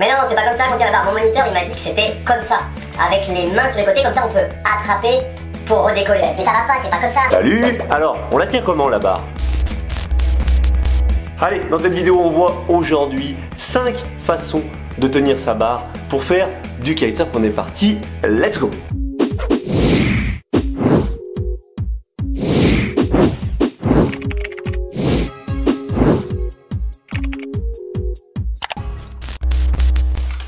Mais non, c'est pas comme ça qu'on tient la barre. Mon moniteur, il m'a dit que c'était comme ça. Avec les mains sur les côtés, comme ça on peut attraper pour redécoller. Mais ça va pas, c'est pas comme ça. Salut! Alors, on la tient comment la barre? Allez, dans cette vidéo, on voit aujourd'hui 5 façons de tenir sa barre pour faire du kitesurf. On est parti, let's go!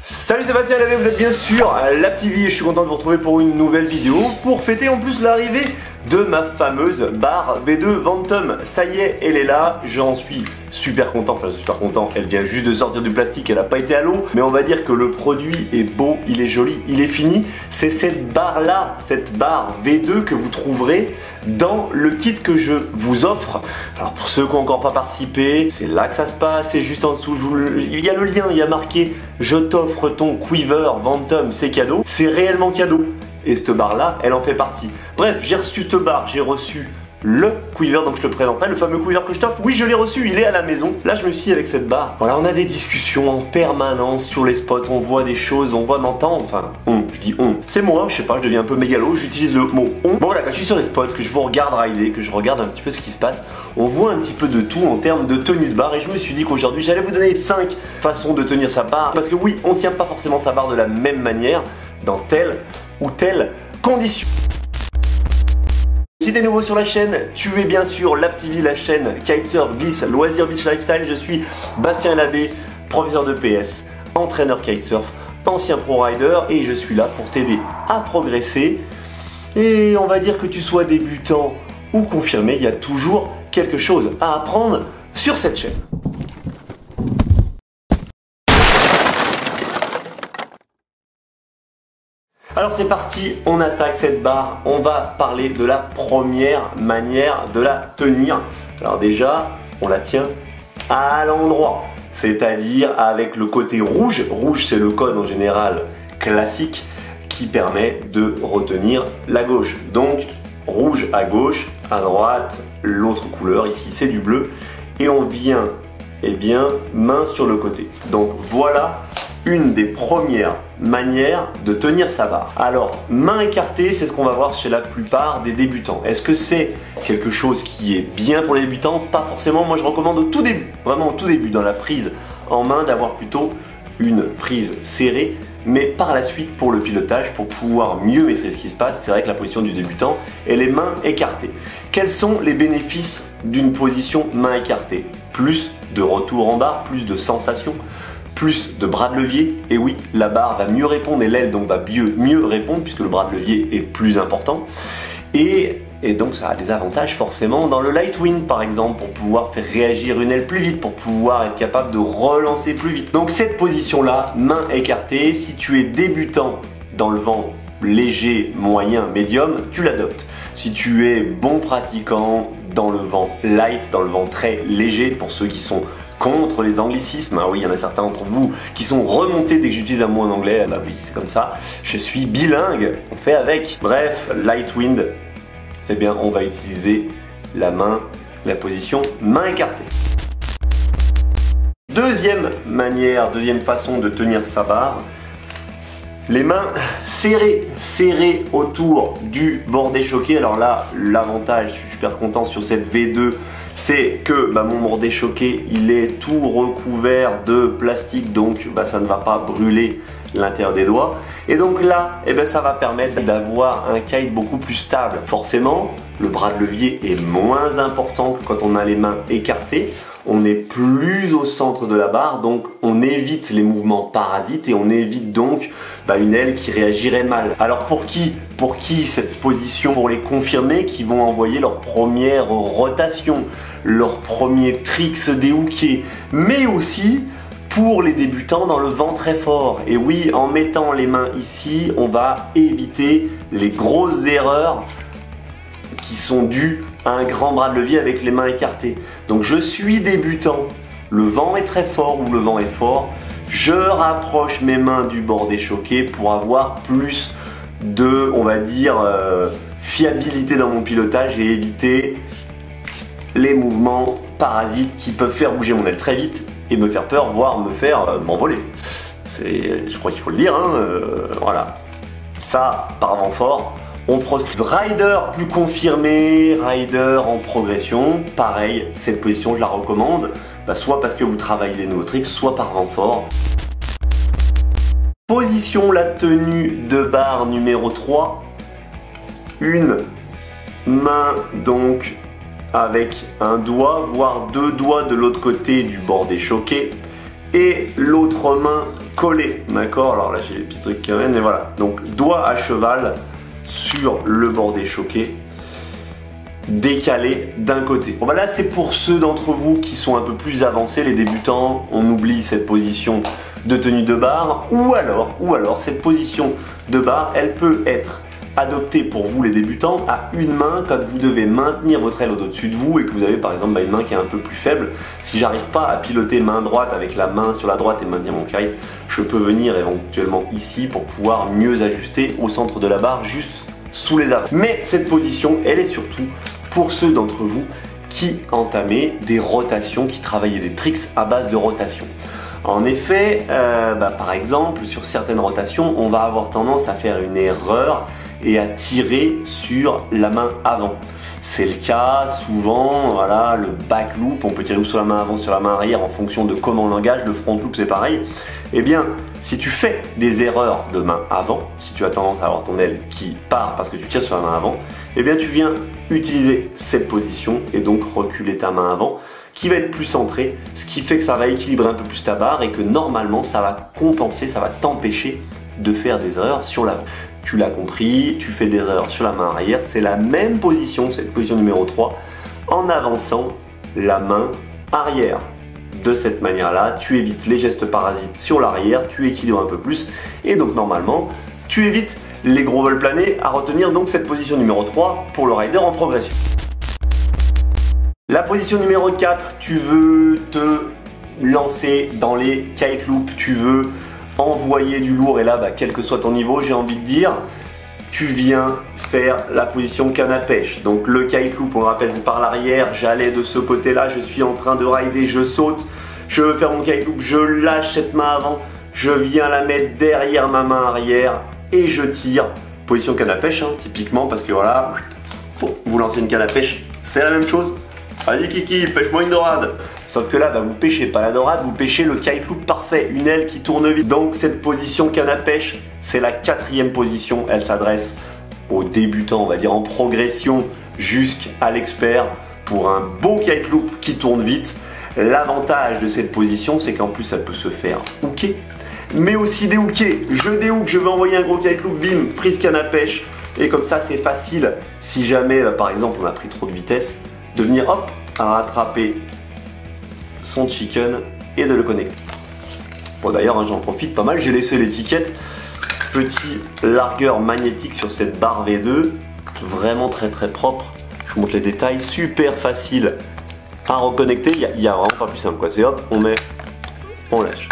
Salut Sébastien Lavé, vous êtes bien sûr LapTV et je suis content de vous retrouver pour une nouvelle vidéo pour fêter en plus l'arrivée de ma fameuse barre V2 Ventum. Ça y est, elle est là, j'en suis super content, elle vient juste de sortir du plastique, elle n'a pas été à l'eau, mais on va dire que le produit est beau, il est joli, il est fini. C'est cette barre là, cette barre V2 que vous trouverez dans le kit que je vous offre. Alors pour ceux qui n'ont encore pas participé, c'est là que ça se passe, c'est juste en dessous, il y a le lien, il y a marqué « Je t'offre ton Quiver Ventum, c'est cadeau ». C'est réellement cadeau. Et cette barre là, elle en fait partie. Bref, j'ai reçu cette barre, j'ai reçu le Quiver, donc je te présenterai le fameux Quiver que je t'offre. Oui, je l'ai reçu, il est à la maison. Là, je me suis avec cette barre. Voilà, on a des discussions en permanence sur les spots, on voit des choses, on voit m'entendre, enfin, je dis on. C'est moi, je sais pas, je deviens un peu mégalo, j'utilise le mot on. Bon, voilà, quand je suis sur les spots, que je vous regarde rider, que je regarde un petit peu ce qui se passe, on voit un petit peu de tout en termes de tenue de barre. Et je me suis dit qu'aujourd'hui, j'allais vous donner 5 façons de tenir sa barre. Parce que oui, on tient pas forcément sa barre de la même manière dans telle ou telle condition. Si t'es nouveau sur la chaîne, tu es bien sûr LapTV, la chaîne Kitesurf, Glisse, Loisirs, Beach Lifestyle. Je suis Bastien Labbé, professeur de PS, entraîneur kitesurf, ancien pro rider et je suis là pour t'aider à progresser. Et on va dire que tu sois débutant ou confirmé, il y a toujours quelque chose à apprendre sur cette chaîne. Alors c'est parti, on attaque cette barre, on va parler de la première manière de la tenir. Alors déjà, on la tient à l'endroit, c'est-à-dire avec le côté rouge. Rouge, c'est le code en général classique qui permet de retenir la gauche. Donc rouge à gauche, à droite, l'autre couleur, ici c'est du bleu. Et on vient, main sur le côté. Donc voilà une des premières manières de tenir sa barre. Alors, main écartée, c'est ce qu'on va voir chez la plupart des débutants. Est-ce que c'est quelque chose qui est bien pour les débutants? Pas forcément. Moi, je recommande au tout début, vraiment au tout début, dans la prise en main, d'avoir plutôt une prise serrée. Mais par la suite, pour le pilotage, pour pouvoir mieux maîtriser ce qui se passe, c'est vrai que la position du débutant est les mains écartées. Quels sont les bénéfices d'une position main écartée? Plus de retour en barre, plus de sensations, plus de bras de levier, et oui, la barre va mieux répondre et l'aile donc va mieux répondre puisque le bras de levier est plus important. Et donc ça a des avantages forcément dans le light wind par exemple, pour pouvoir faire réagir une aile plus vite, pour pouvoir être capable de relancer plus vite. Donc cette position là, main écartée, si tu es débutant dans le vent léger, moyen, médium, tu l'adoptes. Si tu es bon pratiquant dans le vent light, dans le vent très léger, pour ceux qui sont contre les anglicismes, ah oui, il y en a certains d'entre vous qui sont remontés dès que j'utilise un mot en anglais, bah oui, c'est comme ça, je suis bilingue, on fait avec. Bref, light wind, on va utiliser la main, la position main écartée. Deuxième manière, deuxième façon de tenir sa barre, les mains serrées autour du bordé choqué. Alors là, l'avantage, je suis super content sur cette V2, c'est que mon bordé choqué, il est tout recouvert de plastique, donc ça ne va pas brûler l'intérieur des doigts. Et donc là, ça va permettre d'avoir un kite beaucoup plus stable. Forcément, le bras de levier est moins important que quand on a les mains écartées. On est plus au centre de la barre, donc on évite les mouvements parasites et on évite donc une aile qui réagirait mal. Alors pour qui cette position? Pour les confirmés qui vont envoyer leur première rotation, leur premier tricks déhooké, mais aussi pour les débutants dans le vent très fort. Et oui, en mettant les mains ici, on va éviter les grosses erreurs qui sont dues à un grand bras de levier avec les mains écartées. Donc je suis débutant, le vent est très fort ou le vent est fort, je rapproche mes mains du bordé choqué pour avoir plus de, on va dire, fiabilité dans mon pilotage et éviter les mouvements parasites qui peuvent faire bouger mon aile très vite et me faire peur, voire me faire m'envoler. je crois qu'il faut le dire, hein, voilà. Ça, par vent fort, on proscrit. Rider plus confirmé, rider en progression, pareil, cette position je la recommande, soit parce que vous travaillez des nouveaux tricks, soit par vent fort. Position la tenue de barre numéro 3, une main donc avec un doigt, voire deux doigts de l'autre côté du bord des choqués et l'autre main collée, d'accord? Alors là j'ai les petits trucs qui reviennent, mais voilà, donc doigt à cheval sur le bord des choqués, décalé d'un côté. Bon, là c'est pour ceux d'entre vous qui sont un peu plus avancés, les débutants, on oublie cette position de tenue de barre, ou alors cette position de barre, elle peut être adoptée pour vous les débutants à une main quand vous devez maintenir votre aile au-dessus de vous et que vous avez par exemple une main qui est un peu plus faible. Si j'arrive pas à piloter main droite avec la main sur la droite et maintenir mon kite, je peux venir éventuellement ici pour pouvoir mieux ajuster au centre de la barre, juste sous les avant. Mais cette position, elle est surtout pour ceux d'entre vous qui entamaient des rotations, qui travaillaient des tricks à base de rotation. En effet, par exemple, sur certaines rotations, on va avoir tendance à faire une erreur et à tirer sur la main avant. C'est le cas souvent, voilà, le back loop, on peut tirer ou sur la main avant, sur la main arrière en fonction de comment on l'engage, le front loop c'est pareil. Eh bien, si tu fais des erreurs de main avant, si tu as tendance à avoir ton aile qui part parce que tu tires sur la main avant, eh bien tu viens utiliser cette position et donc reculer ta main avant, qui va être plus centrée, ce qui fait que ça va équilibrer un peu plus ta barre et que normalement ça va compenser, ça va t'empêcher de faire des erreurs sur l'avant. Tu l'as compris, tu fais des erreurs sur la main arrière, c'est la même position, cette position numéro 3, en avançant la main arrière. De cette manière-là, tu évites les gestes parasites sur l'arrière, tu équilibres un peu plus et donc normalement, tu évites les gros vols planés à retenir donc cette position numéro 3 pour le rider en progression. La position numéro 4, tu veux te lancer dans les kite loops, tu veux envoyer du lourd et là, quel que soit ton niveau, j'ai envie de dire, tu viens faire la position canne à pêche. Donc le kite loop, on le rappelle, par l'arrière, j'allais de ce côté-là, je suis en train de rider, je saute, je veux faire mon kite loop, je lâche cette main avant, je viens la mettre derrière ma main arrière et je tire. Position canne à pêche, hein, typiquement, parce que voilà, vous lancez une canne à pêche, c'est la même chose. Allez Kiki, pêche-moi une dorade. Sauf que là, vous pêchez pas la dorade, vous pêchez le kite loop parfait, une aile qui tourne vite. Donc cette position canne à pêche, c'est la 4e position. Elle s'adresse aux débutants, on va dire en progression, jusqu'à l'expert pour un beau kite loop qui tourne vite. L'avantage de cette position, c'est qu'en plus, ça peut se faire hooker, mais aussi déhooker. Je déhook, je veux envoyer un gros kite loop, bim, prise canne à pêche. Et comme ça, c'est facile, si jamais, par exemple, on a pris trop de vitesse, de venir hop, à rattraper son chicken et de le connecter. Bon d'ailleurs, hein, j'en profite pas mal, j'ai laissé l'étiquette petit largueur magnétique sur cette barre V2, vraiment très propre. Je vous montre les détails, super facile à reconnecter, il y a vraiment pas plus simple quoi. C'est hop, on met, on lâche,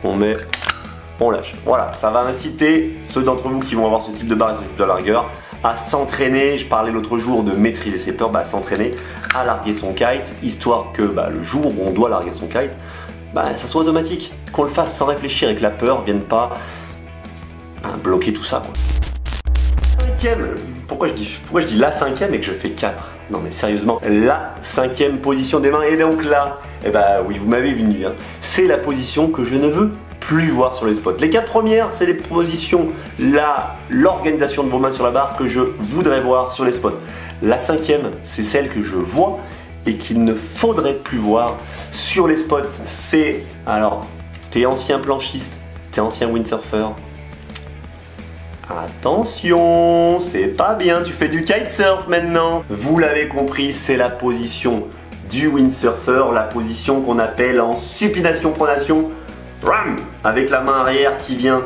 on met, on lâche. Voilà, ça va inciter ceux d'entre vous qui vont avoir ce type de barre et ce type de largueur à s'entraîner. Je parlais l'autre jour de maîtriser ses peurs, s'entraîner à larguer son kite, histoire que le jour où on doit larguer son kite, ça soit automatique, qu'on le fasse sans réfléchir et que la peur ne vienne pas bloquer tout ça quoi. 5e, pourquoi je dis la 5e et que je fais 4? Non mais sérieusement, la 5e position des mains, et donc là, oui vous m'avez vu, hein, c'est la position que je ne veux plus voir sur les spots. Les 4 premières, c'est les positions, l'organisation de vos mains sur la barre que je voudrais voir sur les spots. La 5e, c'est celle que je vois et qu'il ne faudrait plus voir sur les spots. C'est, alors, t'es ancien planchiste, t'es ancien windsurfer, attention, c'est pas bien, tu fais du kitesurf maintenant. Vous l'avez compris, c'est la position du windsurfer, la position qu'on appelle en supination-pronation, avec la main arrière qui vient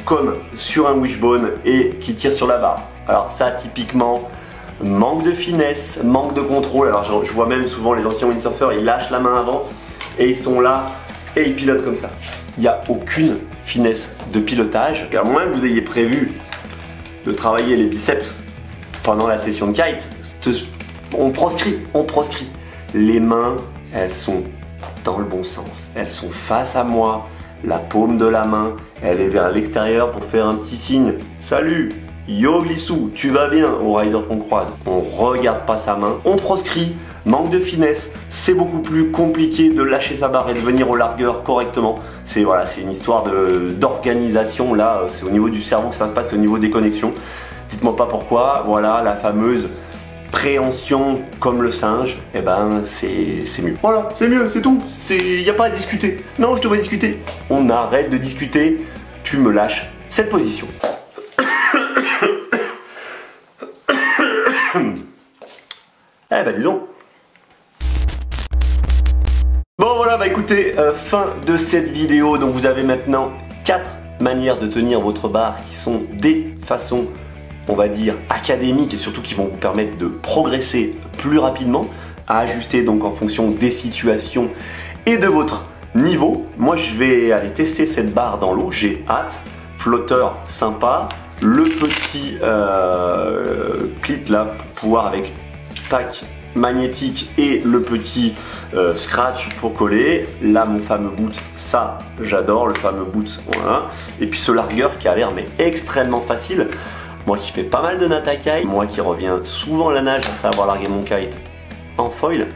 comme sur un wishbone et qui tire sur la barre. Alors ça, typiquement, manque de finesse, manque de contrôle. Alors je vois même souvent les anciens windsurfers, ils lâchent la main avant et ils sont là et ils pilotent comme ça. Il n'y a aucune finesse de pilotage. À moins que vous ayez prévu de travailler les biceps pendant la session de kite, on proscrit. Les mains, elles sont dans le bon sens. Elles sont face à moi. la paume de la main, elle est vers l'extérieur pour faire un petit signe. Salut, yo glissou, tu vas bien au rider qu'on croise. On regarde pas sa main, on proscrit, manque de finesse, c'est beaucoup plus compliqué de lâcher sa barre et de venir au largueur correctement. C'est voilà, c'est une histoire d'organisation, là, c'est au niveau du cerveau que ça se passe, au niveau des connexions. Dites-moi pas pourquoi, voilà, la fameuse préhension comme le singe, et ben c'est mieux. Voilà, c'est mieux, c'est tout, il n'y a pas à discuter. Non, je te vois discuter. On arrête de discuter, tu me lâches cette position. Eh ben dis donc. Bon voilà, bah écoutez, fin de cette vidéo. Donc vous avez maintenant 4 manières de tenir votre barre qui sont des façons, on va dire, académiques et surtout qui vont vous permettre de progresser plus rapidement, à ajuster donc en fonction des situations et de votre niveau. Moi je vais aller tester cette barre dans l'eau, j'ai hâte. Flotteur sympa, le petit clit là pour pouvoir avec tac magnétique et le petit scratch pour coller. Là mon fameux boot, ça j'adore, le fameux boot, voilà. Et puis ce largueur qui a l'air mais extrêmement facile. Moi qui fais pas mal de natakai, moi qui reviens souvent à la nage après avoir largué mon kite en foil,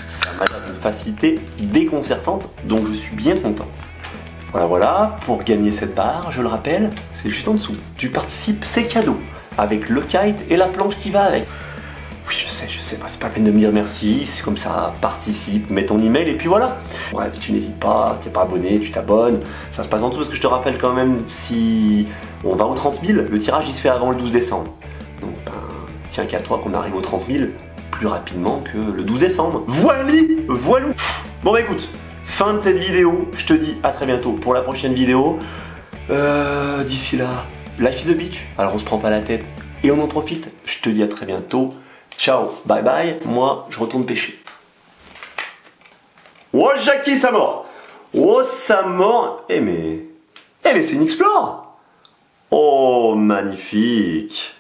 ça m'a l'air d'une facilité déconcertante, donc je suis bien content. Voilà, voilà, pour gagner cette barre, je le rappelle, c'est juste en dessous. Tu participes, c'est cadeau, avec le kite et la planche qui va avec. Oui, je sais, c'est pas la peine de me dire merci, c'est comme ça, participe, mets ton email et puis voilà. Bref, tu n'hésites pas, t'es pas abonné, tu t'abonnes, ça se passe en tout parce que je te rappelle quand même, si on va aux 30 000, le tirage il se fait avant le 12 décembre. Donc ben, tiens qu'à toi qu'on arrive aux 30 000 plus rapidement que le 12 décembre. Voilà. Bon bah écoute, fin de cette vidéo, je te dis à très bientôt pour la prochaine vidéo. D'ici là, life is a beach, alors on se prend pas la tête et on en profite. Je te dis à très bientôt. Ciao, bye bye, moi je retourne pêcher. Oh Jackie, ça mord. Oh ça mord. Eh mais c'est une explore. Oh magnifique.